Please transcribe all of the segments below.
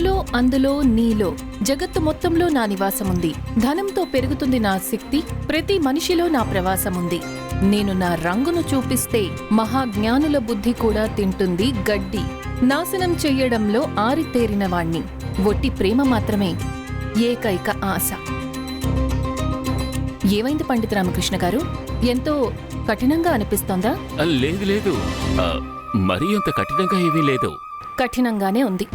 ఇందులో అందులో నీలో జగత్తు మొత్తంలో నా నివాసముంది. ధనంతో పెరుగుతుంది నా శక్తి, ప్రతి మనిషిలో నా ప్రవాసముంది. నేను నా రంగును చూపిస్తే మహాజ్ఞానుల బుద్ధి కూడా తింటుంది గడ్డి. నాశనం చెయ్యడంలో ఆరితేరిన వాణ్ణి, ఒట్టి ప్రేమ మాత్రమే ఏకైక ఆశ. ఏమైంది పండిత రామకృష్ణ గారు? ఎంతో కఠినంగా అనిపిస్తోందా? లేదు లేదు, మరీ అంత కఠినంగా ఏమీ లేదు. కఠినంగానే ఉంది,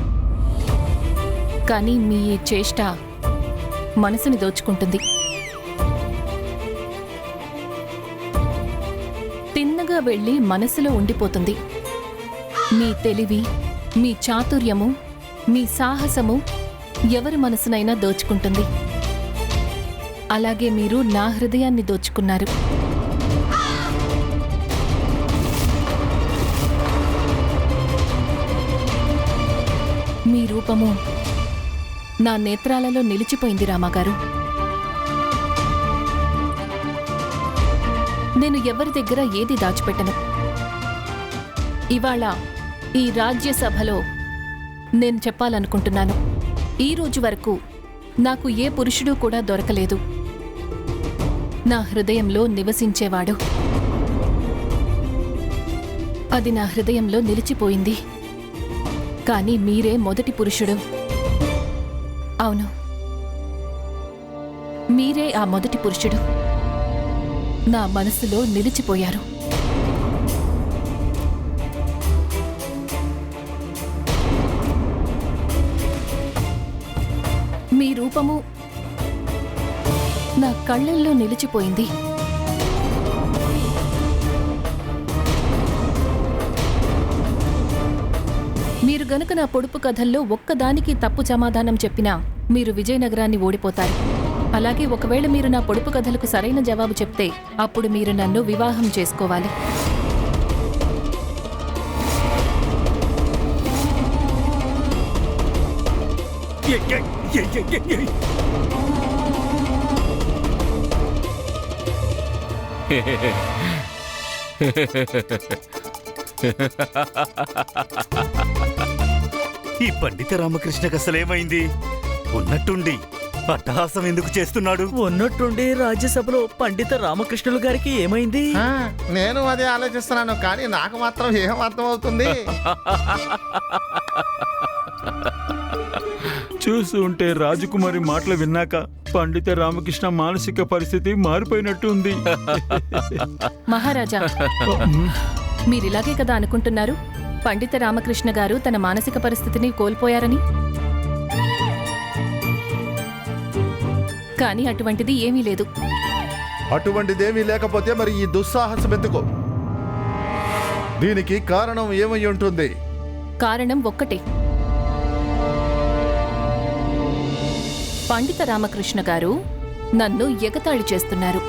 కానీ మీ ఈ చేష్ట మనసుని దోచుకుంటుంది. తిన్నగా వెళ్ళి మనసులో ఉండిపోతుంది. మీ తెలివి, మీ చాతుర్యము, మీ సాహసము ఎవరి మనసునైనా దోచుకుంటుంది. అలాగే మీరు నా హృదయాన్ని దోచుకున్నారు. మీ రూపము నా నేత్రాలలో నిలిచిపోయింది రామాగారు. నేను ఎవరి దగ్గర ఏది దాచిపెట్టను. ఇవాళ ఈ రాజ్యసభలో నేను చెప్పాలనుకుంటున్నాను, ఈ రోజు వరకు నాకు ఏ పురుషుడు కూడా దొరకలేదు నా హృదయంలో నివసించేవాడు. అది నా హృదయంలో నిలిచిపోయింది. కానీ మీరే మొదటి పురుషుడు. అవును, మీరే ఆ మొదటి పురుషుడు. నా మనసులో నిలిచిపోయారు. మీ రూపము నా కళ్ళల్లో నిలిచిపోయింది. మీరు గనుక నా పొడుపు కథల్లో ఒక్కదానికి తప్పు సమాధానం చెప్పినా మీరు విజయనగరాన్ని ఓడిపోతారు. అలాగే ఒకవేళ మీరు నా పొడుపు కథలకు సరైన జవాబు చెప్తే అప్పుడు మీరు నన్ను వివాహం చేసుకోవాలి. ఈ పండిత రామకృష్ణకు అసలేమైంది? ఉన్నట్టుండి అట్టహాసం ఎందుకు చేస్తున్నాడు? ఉన్నట్టుండి రాజ్యసభలో పండిత రామకృష్ణులు గారికి ఏమైంది? నేను అదే ఆలోచిస్తున్నాను, కానీ నాకు మాత్రం ఏం అర్థమవుతుంది? చూస్తుంటే రాజకుమారి మాటలు విన్నాక పండిత రామకృష్ణ మానసిక పరిస్థితి మారిపోయినట్టు ఉంది. మహారాజా, మీరిలాగే కదా అనుకుంటున్నారు పండిత రామకృష్ణ గారు తన మానసిక పరిస్థితిని కోల్పోయారని? కానీ అటువంటిది ఏమీ లేదు. అటువంటిదేమీ లేకపోతే మరి ఈ దుస్సాహసం ఎందుకు? దీనికి కారణం ఏమై ఉంటుంది? కారణం ఒక్కటే. పండిత రామకృష్ణ గారు నన్ను ఎగతాళి చేస్తున్నారు.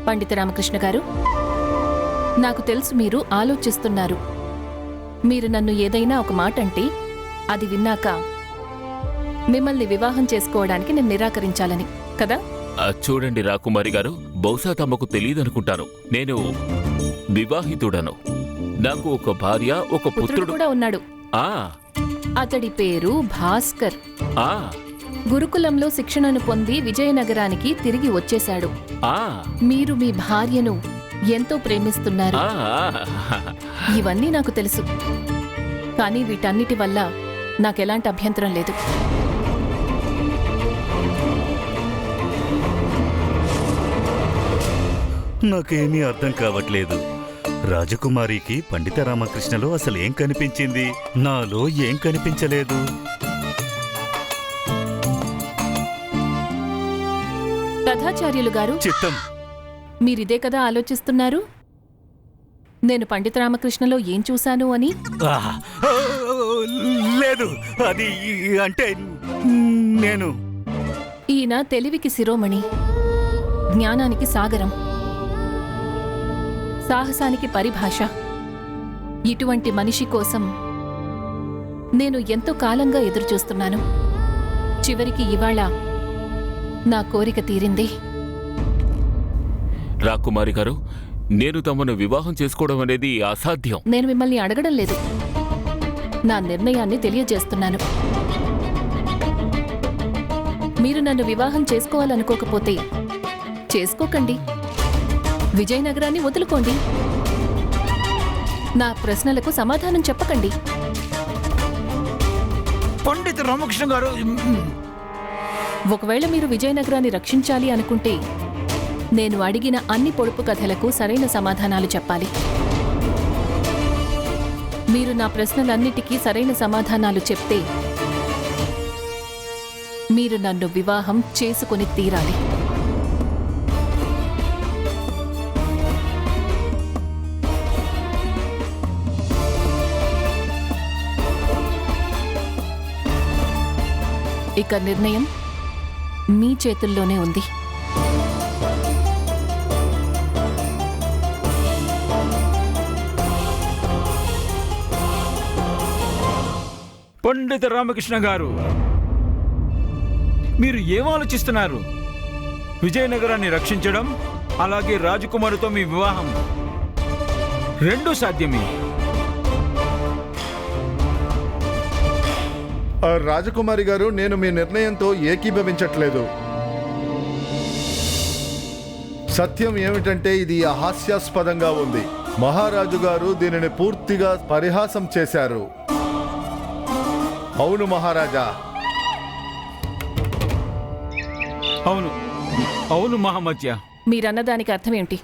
పండిత రామకృష్ణ గారు, నాకు తెలుసు మీరు ఆలోచిస్తున్నారు. మీరు నన్ను ఏదైనా ఒక మాట అంటే అది విన్నాక మిమ్మల్ని వివాహం చేసుకోవడానికి నేను నిరాకరించాలని కదా? చూడండి రాకుమారి గారు, బహుశా తమకు తెలియదనుకుంటాను, నేను వివాహితుడను. నాకు ఒక భార్య, ఒక పుత్రుడు కూడా ఉన్నాడు. అతడి పేరు భాస్కర్. గురుకులంలో శిక్షణను పొంది విజయనగరానికి తిరిగి వచ్చేశాడు. మీరు మీ భార్యను ఎంతో ప్రేమిస్తున్నారు. ఇవన్నీ నాకు తెలుసు, కానీ వీటన్నిటి వల్ల నాకెలాంటి అభ్యంతరం లేదు. నాకేమీ అర్థం కావట్లేదు. రాజకుమారికి పండిత రామకృష్ణలో అసలు ఏం కనిపించింది? నాలో ఏం కనిపించలేదు. తథాచార్యులు గారు, చిత్తం. మీరిదే కదా ఆలోచిస్తున్నారు? నేను పండిత రామకృష్ణలో ఏం చూశాను అని? లేదు, అది అంటే నేను. ఈయన తెలివికి శిరోమణి, జ్ఞానానికి సాగరం, సాహసానికి పరిభాష. ఇటువంటి మనిషి కోసం నేను ఎంతో కాలంగా ఎదురుచూస్తున్నాను. చివరికి ఇవాళ నా కోరిక తీరింది. రాకుమారి గారు, నేను తమను వివాహం చేసుకోవడం అనేది అసాధ్యం. నేను మిమ్మల్ని అడగడం లేదు, నా నిర్ణయాన్ని తెలియజేస్తున్నాను. మీరు నన్ను వివాహం చేసుకోవాలనుకోకపోతే చేసుకోకండి. విజయనగరాన్ని వదులుకోండి. నా ప్రశ్నలకు సమాధానం చెప్పకండి. పండిత రామకృష్ణ గారు, ఒకవేళ మీరు విజయనగరాన్ని రక్షించాలి అనుకుంటే నేను అడిగిన అన్ని పొడుపు కథలకు సరైన సమాధానాలు చెప్పాలి. మీరు నా ప్రశ్నలన్నిటికీ సరైన సమాధానాలు చెప్తే మీరు నన్ను వివాహం చేసుకుని తీరాలి. ఇక నిర్ణయం మీ చేతుల్లోనే ఉంది. పండిత రామకృష్ణ గారు, మీరు ఏం ఆలోచిస్తున్నారు? విజయనగరాన్ని రక్షించడం, అలాగే రాజకుమారితో మీ వివాహం రెండూ సాధ్యమే. రాజకుమారి గారు, నేను మీ నిర్ణయంతో ఏకీభవించట్లేదు. సత్యం ఏమిటంటే ఇది హాస్యాస్పదంగా ఉంది. మహారాజు గారు దీనిని పూర్తిగా పరిహాసం చేశారు. అవును మహారాజా. అవును అవును మహామత్య. మీరన్నదానికి అర్థం ఏమిటి?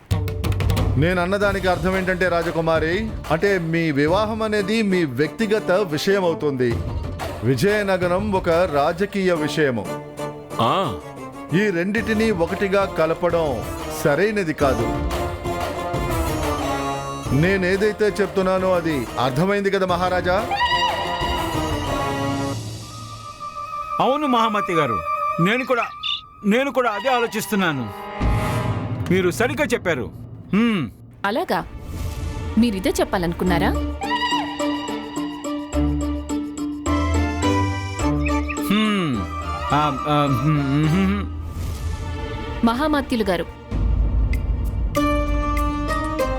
నేను అన్నదానికి అర్థం ఏంటంటే రాజకుమారి, అంటే మీ వివాహం అనేది మీ వ్యక్తిగత విషయం అవుతుంది. విజయనగరం ఒక రాజకీయ విషయము. ఆ, ఈ రెండిటిని ఒకటిగా కలపడం సరైనది కాదు. నేనేదైతే చెప్తున్నానో అది అర్థమైంది కదా మహారాజా? అవును మహామతి గారు, నేను కూడా అదే ఆలోచిస్తున్నాను. మీరు సరిగ్గా చెప్పారు. అలాగా? మీరిదే చెప్పాలనుకున్నారా? మహామాత్యులు గారు,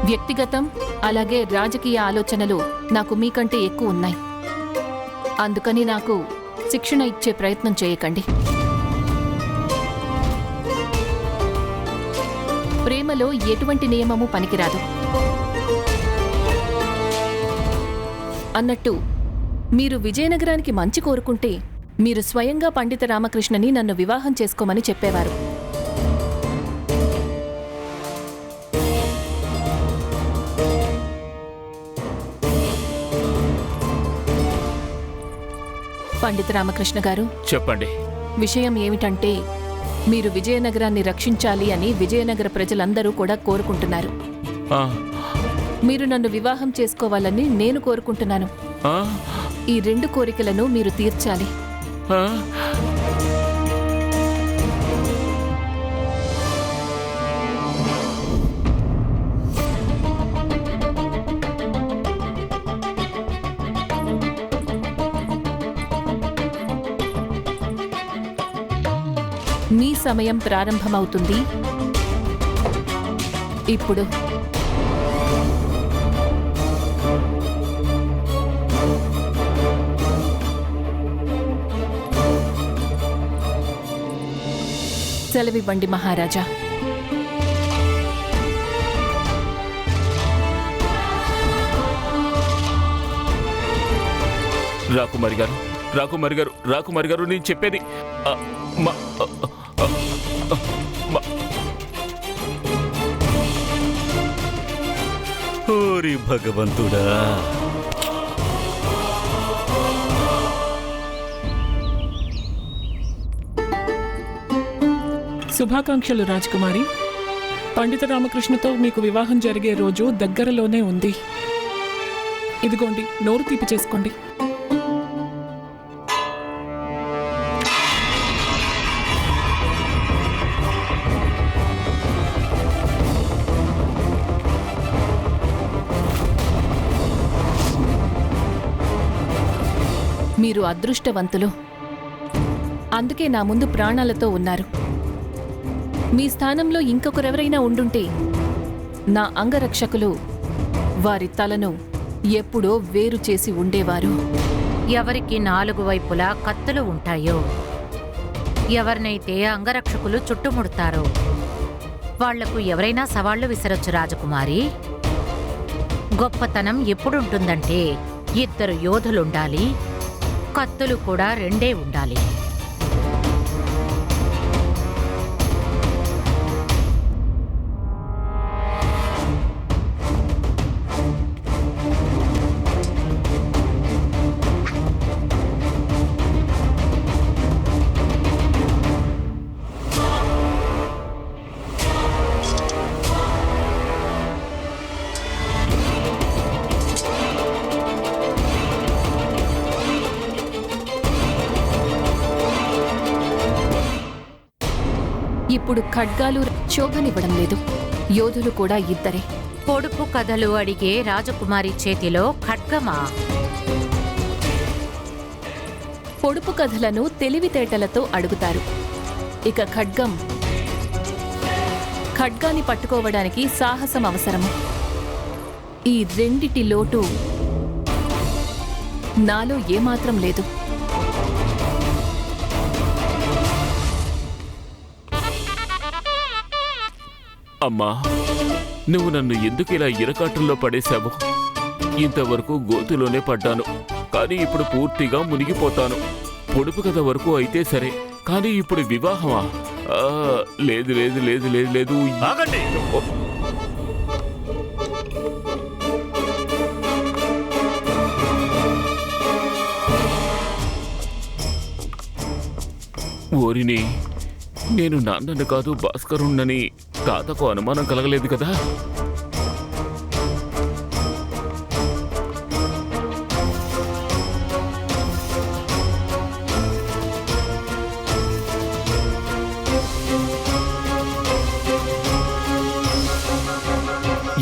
వ్యక్తిగతం అలాగే రాజకీయ ఆలోచనలు నాకు మీకంటే ఎక్కువ ఉన్నాయి. అందుకని నాకు శిక్షణ ఇచ్చే ప్రయత్నం చేయకండి. ప్రేమలో ఎటువంటి నియమము పనికిరాదు. అన్నట్టు మీరు విజయనగరానికి మంచి కోరుకుంటే మీరు స్వయంగా పండిత రామకృష్ణని నన్ను వివాహం చేసుకోమని చెప్పేవారు. పండిత రామకృష్ణ గారు, చెప్పండి. విషయం ఏమిటంటే మీరు విజయనగరాన్ని రక్షించాలి అని విజయనగర ప్రజలందరూ కూడా కోరుకుంటున్నారు. ఆ, మీరు నన్ను వివాహం చేసుకోవాలని నేను కోరుకుంటున్నాను. ఆ, ఈ రెండు కోరికలను మీరు తీర్చాలి. ఆ. మీ సమయం ప్రారంభమవుతుంది ఇప్పుడు. సెలవివ్వండి మహారాజా. రాకుమారి గారు, నేను చెప్పేది ఓరి భగవంతుడా! శుభాకాంక్షలు రాజకుమారి. పండిత రామకృష్ణతో మీకు వివాహం జరిగే రోజు దగ్గరలోనే ఉంది. ఇదిగోండి, నోరు తీపి చేసుకోండి. మీరు అదృష్టవంతులు. అందుకే నా ముందు ప్రాణాలతో ఉన్నారు. మీ స్థానంలో ఇంకొకరెవరైనా ఉండుంటే నా అంగరక్షకులు వారి తలను ఎప్పుడో వేరు చేసి ఉండేవారు. ఎవరికి 4 వైపులా కత్తులు ఉంటాయో, ఎవరినైతే అంగరక్షకులు చుట్టుముడతారో వాళ్లకు ఎవరైనా సవాళ్లు విసరొచ్చు రాజకుమారి. గొప్పతనం ఎప్పుడుంటుందంటే 2 యోధులుండాలి, కత్తులు కూడా 2 ఉండాలి. ఇప్పుడు ఖడ్గాలు శోభనివ్వడం లేదు. యోధులు కూడా 2. పొడుపు కథలు అడిగే రాజకుమారి చేతిలో ఖడ్గమా? పొడుపు కథలను తెలివితేటలతో అడుగుతారు. ఇక ఖడ్గాని పట్టుకోవడానికి సాహసం అవసరము. ఈ రెండిటి లోటు నాలో ఏమాత్రం లేదు. అమ్మా, నువ్వు నన్ను ఎందుకు ఇలా ఇరకాటంలో పడేశావు? ఇంతవరకు గోతులోనే పడ్డాను, కానీ ఇప్పుడు పూర్తిగా మునిగిపోతాను. పొడుపు కథ వరకు అయితే సరే, కానీ ఇప్పుడు వివాహమా? లేదు లేదు లేదు లేదు లేదు. ఆగండి. ఓరిని, నేను నాన్నను కాదు భాస్కరుణ్ణని తాతకు అనుమానం కలగలేదు కదా?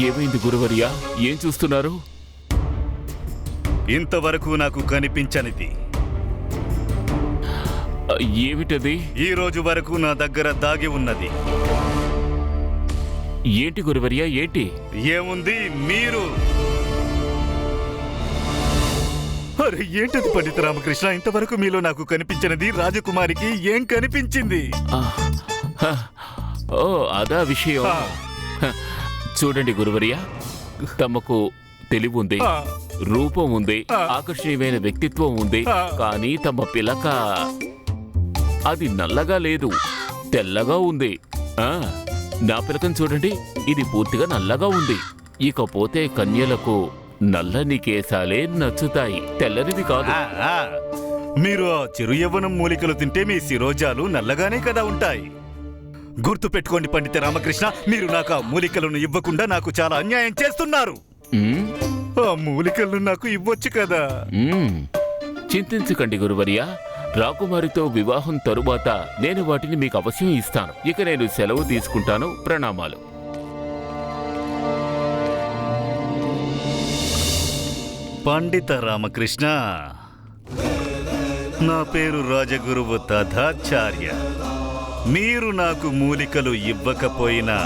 ఏమైంది గురువర్యా? ఏం చూస్తున్నారు? ఇంతవరకు నాకు కనిపించనిది. ఏమిటది? ఈ రోజు వరకు నా దగ్గర దాగి ఉన్నది. ఏంటి గురువర్యా, ఏంటి? ఏముంది? మీరు. అరే ఏంటది పండిత రామకృష్ణ, ఇంతవరకు మీలో నాకు కనిపించినది రాజకుమారికి ఏం కనిపించింది? ఓ అదా విషయం. చూడండి గురువర్యా, తమకు తెలివి ఉంది, రూపం ఉంది, ఆకర్షణీయమైన వ్యక్తిత్వం ఉంది, కానీ తమ పిలక అది నల్లగా లేదు, తెల్లగా ఉంది. నా పిలకను చూడండి, ఇది పూర్తిగా నల్లగా ఉంది. ఇకపోతే కన్యలకు నల్లని కేశాలే నచ్చుతాయి, తెల్లనివి కాదు. మీరు ఆ చిరు యవ్వనం మూలికలు తింటే మీ శిరోజాలు నల్లగానే కదా ఉంటాయి. గుర్తు పెట్టుకోండి పండిత రామకృష్ణ, మీరు నాకు ఆ మూలికలను ఇవ్వకుండా నాకు చాలా అన్యాయం చేస్తున్నారు. ఆ మూలికలను నాకు ఇవ్వచ్చు కదా. చింతించకండి గురువర్యా, రాకుమారితో వివాహం తరువాత నేను వాటిని మీకు అవశ్యం ఇస్తాను. ఇక నేను సెలవు తీసుకుంటాను. ప్రణామాలు. పండిత రామకృష్ణ, నా పేరు రాజగురువు తథాచార్య. మీరు నాకు మూలికలు ఇవ్వకపోయినా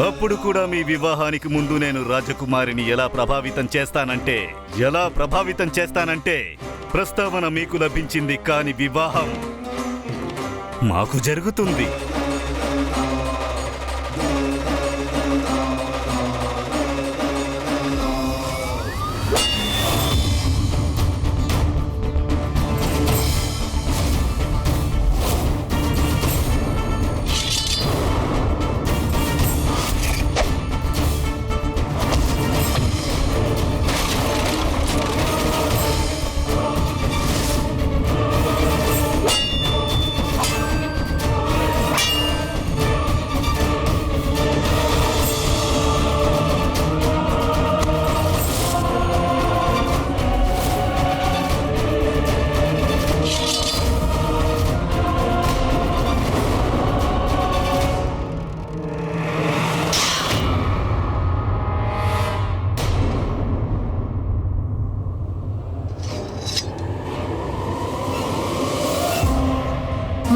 అప్పుడు కూడా మీ వివాహానికి ముందు నేను రాజకుమారిని ఎలా ప్రభావితం చేస్తానంటే ప్రస్తావన మీకు లభించింది, కాని వివాహం మాకు జరుగుతుంది.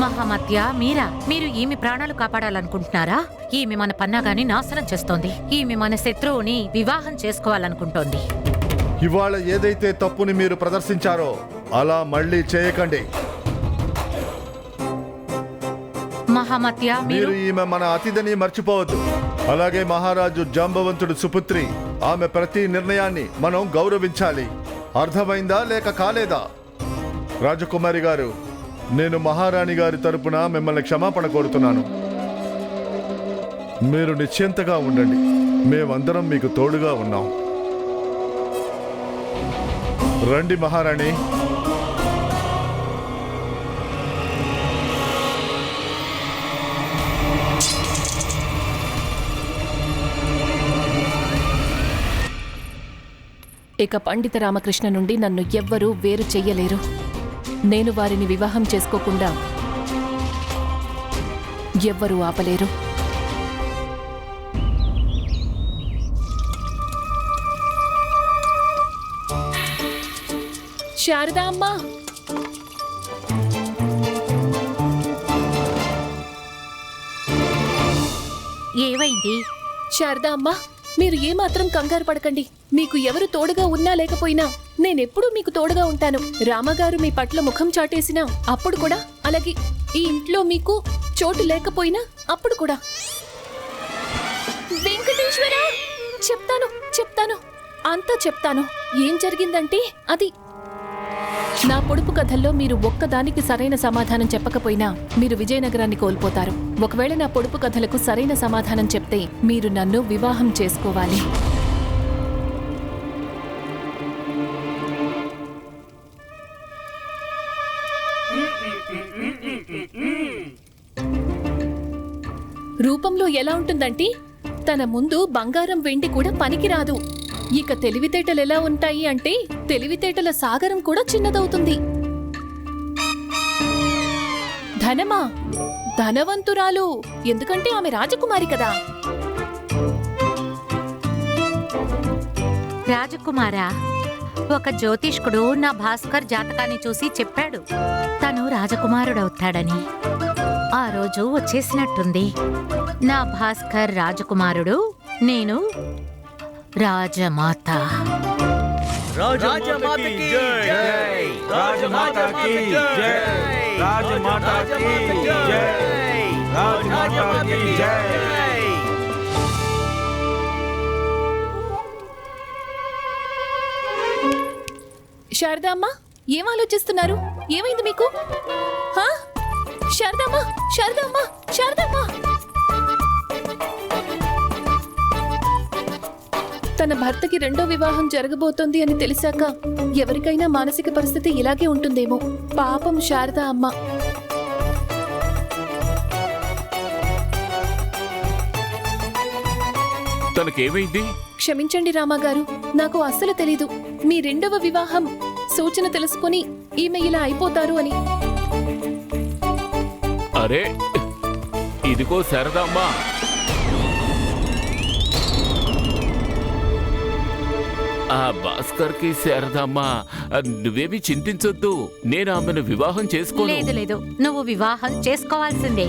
మహామత్య, మీరు ఈమె ప్రాణాలు కాపాడాలనుకుంటున్నారా? ఈమె మన పన్నాగాని నాశనం చేస్తోంది. ఈమె మన శత్రువుని వివాహం చేసుకోవాలనుకుంటోంది. ఇవాళ ఏదైతే తప్పుని మీరు ప్రదర్శించారో అలా మళ్ళీ చేయకండి. మహామత్య మీరు ఈమె మన అతిథిని మర్చిపోవద్దు. అలాగే మహారాజు జాంబవంతుడు సుపుత్రి, ఆమె ప్రతి నిర్ణయాన్ని మనం గౌరవించాలి. అర్థమైందా లేక కాలేదా? రాజకుమారి గారు, నేను మహారాణి గారి తరపున మిమ్మల్ని క్షమాపణ కోరుతున్నాను. మీరు నిశ్చింతగా ఉండండి, మేమందరం మీకు తోడుగా ఉన్నాం. రండి మహారాణి. ఇక పండిత రామకృష్ణ నుండి నన్ను ఎవ్వరూ వేరు చెయ్యలేరు. నేను వారిని వివాహం చేసుకోకుండా ఎవ్వరూ ఆపలేరు. శారదా అమ్మా, ఏమైంది? శారదా అమ్మా, మీరు ఏమాత్రం కంగారు పడకండి. మీకు ఎవరు తోడుగా ఉన్నా లేకపోయినా నేనెప్పుడూ మీకు తోడుగా ఉంటాను. రామగారు మీ పట్ల ముఖం చాటేసినా అప్పుడు కూడా, అలాగే ఈ ఇంట్లో మీకు చోటు లేకపోయినా అప్పుడు కూడా. వెంకటేశ్వర, చెప్తాను చెప్తాను అంతా చెప్తాను. ఏం జరిగిందంటే అది నా పొడుపు కథల్లో మీరు ఒక్కదానికి సరైన సమాధానం చెప్పకపోయినా మీరు విజయనగరాన్ని కోల్పోతారు. ఒకవేళ నా పొడుపు కథలకు సరైన సమాధానం చెప్తే మీరు నన్ను వివాహం చేసుకోవాలి. రూపంలో ఎలా ఉంటుందంటే తన ముందు బంగారం వెండి కూడా పనికిరాదు. ఇక తెలివితేటలు ఎలా ఉంటాయి అంటే తెలివితేటల సాగరం కూడా చిన్నదవుతుంది. ధనమా? ధనవంతురాలు, ఎందుకంటే ఆమె రాజకుమారి కదా. రాజకుమారా, ఒక జ్యోతిష్కుడు నా భాస్కర్ జాతకాన్ని చూసి చెప్పాడు తను రాజకుమారుడవుతాడని. ఆ రోజు వచ్చేసినట్టుంది. నా భాస్కర్ రాజకుమారుడు, నేను రాజమాత. రాజమాతకి జై! రాజమాతకి జై! రాజమాతకి జై! రాజమాతకి జై! శారదామ్మ, ఏం ఆలోచిస్తున్నారు? ఏమైంది మీకు? హా? శారదామ్మ, శారదామ్మ, శారదామ్మ! తన భర్తకి రెండో వివాహం జరగబోతోంది అని తెలిసాక ఎవరికైనా మానసిక పరిస్థితి ఇలాగే ఉంటుందేమో. పాపం శారదా అమ్మ. తనకేమైంది? క్షమించండి రామాగారు, నాకు అస్సలు తెలీదు. మీ రెండవ వివాహం సూచన తెలుసుకుని ఈమె ఇలా అయిపోతారు అని. అరే, ఇదిగో శారదామ్మా. ఆ భాస్కర్ కి శారదామ్మా, నువ్వేమీ చింతించొద్దు. నేను ఆమెను వివాహం చేసుకోను. లేదు లేదు, నువ్వు వివాహం చేసుకోవాల్సిందే.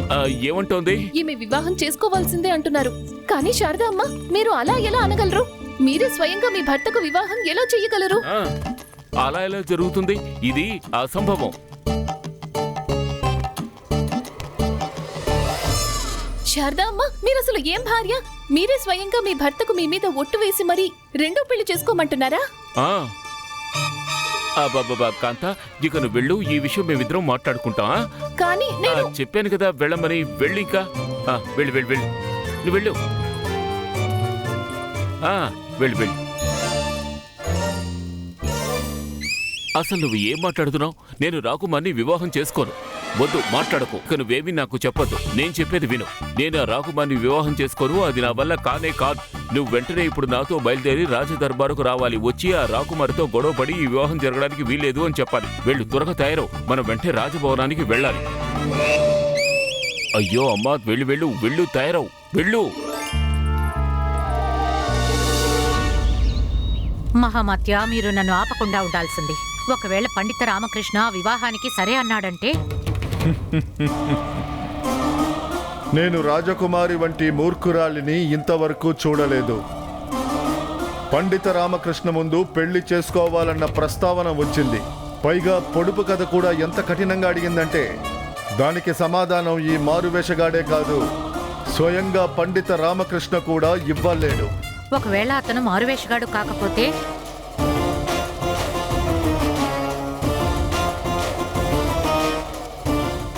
ఏమంటోంది? ఈమె వివాహం చేసుకోవాల్సిందే అంటున్నారు. కానీ శారదా అమ్మ, మీరు అలా ఎలా అనగలరు? మీరే స్వయంగా మీ భర్తకు వివాహం ఎలా చెయ్యగలరు? అలా ఎలా జరుగుతుంది? ఇది అసంభవం. శారదా అమ్మ, మీరు అసలు ఏం భార్య? మీరే స్వయంగా మీ భర్తకు మీ మీద ఒట్టు వేసి మరీ రెండో పెళ్లి చేసుకోమంటున్నారా? కాంత, ఇక నువ్వు వెళ్ళు. ఈ విషయం మేమిద్దరం మాట్లాడుకుంటాం. కానీ నేను చెప్పాను కదా వెళ్ళమని. వెళ్ళు, ఇంకా వెళ్ళు వెళ్ళు వెళ్ళు. నువ్వు వెళ్ళు, వెళ్ళు వెళ్ళు. అసలు నువ్వు ఏం మాట్లాడుతున్నావు? నేను రాకుమార్ని వివాహం చేసుకోను. వద్దు, మాట్లాడకు. ఇక నువ్వేమీ నాకు చెప్పొద్దు. నేను చెప్పేది విను. నేను ఆ రాకుమార్ని వివాహం చేసుకోను. అది నా వల్ల కానే కాదు. నువ్వు వెంటనే ఇప్పుడు నాతో బయలుదేరి రాజదర్బారుకు రావాలి. వచ్చి ఆ రాకుమారితో గొడవపడి ఈ వివాహం జరగడానికి వీల్లేదు అని చెప్పాలి. వెళ్ళు, త్వరగా తయారవు. మనం వెంటనే రాజభవనానికి వెళ్ళాలి. అయ్యో అమ్మా, వెళ్ళు వెళ్ళు వెళ్ళు, తయారవు, వెళ్ళు. మహామత్య, మీరు నన్ను ఆపకుండా ఉండాల్సింది. ఒకవేళ పండిత రామకృష్ణ వివాహానికి సరే అన్నాడంటే నేను రాజకుమారి వంటి మూర్ఖురాలిని ఇంతవరకు చూడలేదు. పండిత రామకృష్ణ ముందు పెళ్లి చేసుకోవాలన్న ప్రస్తావన వచ్చింది. పైగా పొడుపు కథ కూడా ఎంత కఠినంగా అడిగిందంటే దానికి సమాధానం ఈ మారువేషగాడే కాదు, స్వయంగా పండిత రామకృష్ణ కూడా ఇవ్వలేడు. ఒకవేళ అతను మారువేషగాడు కాకపోతే?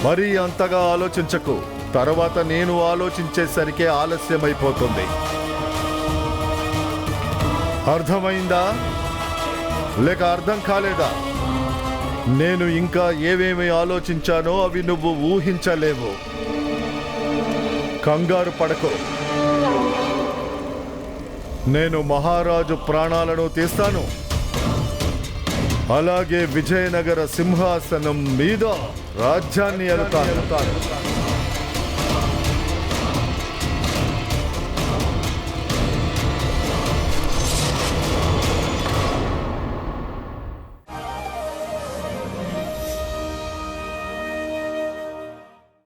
మరీ అంతగా ఆలోచించకు, తర్వాత నేను ఆలోచించేసరికి ఆలస్యమైపోతుంది. అర్థమైందా లేక అర్థం కాలేదా? నేను ఇంకా ఏమేమి ఆలోచించానో అవి నువ్వు ఊహించలేవు. కంగారు పడకు, నేను మహారాజు ప్రాణాలను తీస్తాను, అలాగే విజయనగర సింహాసనం మీద రాజ్యాన్ని ఏలుతాను.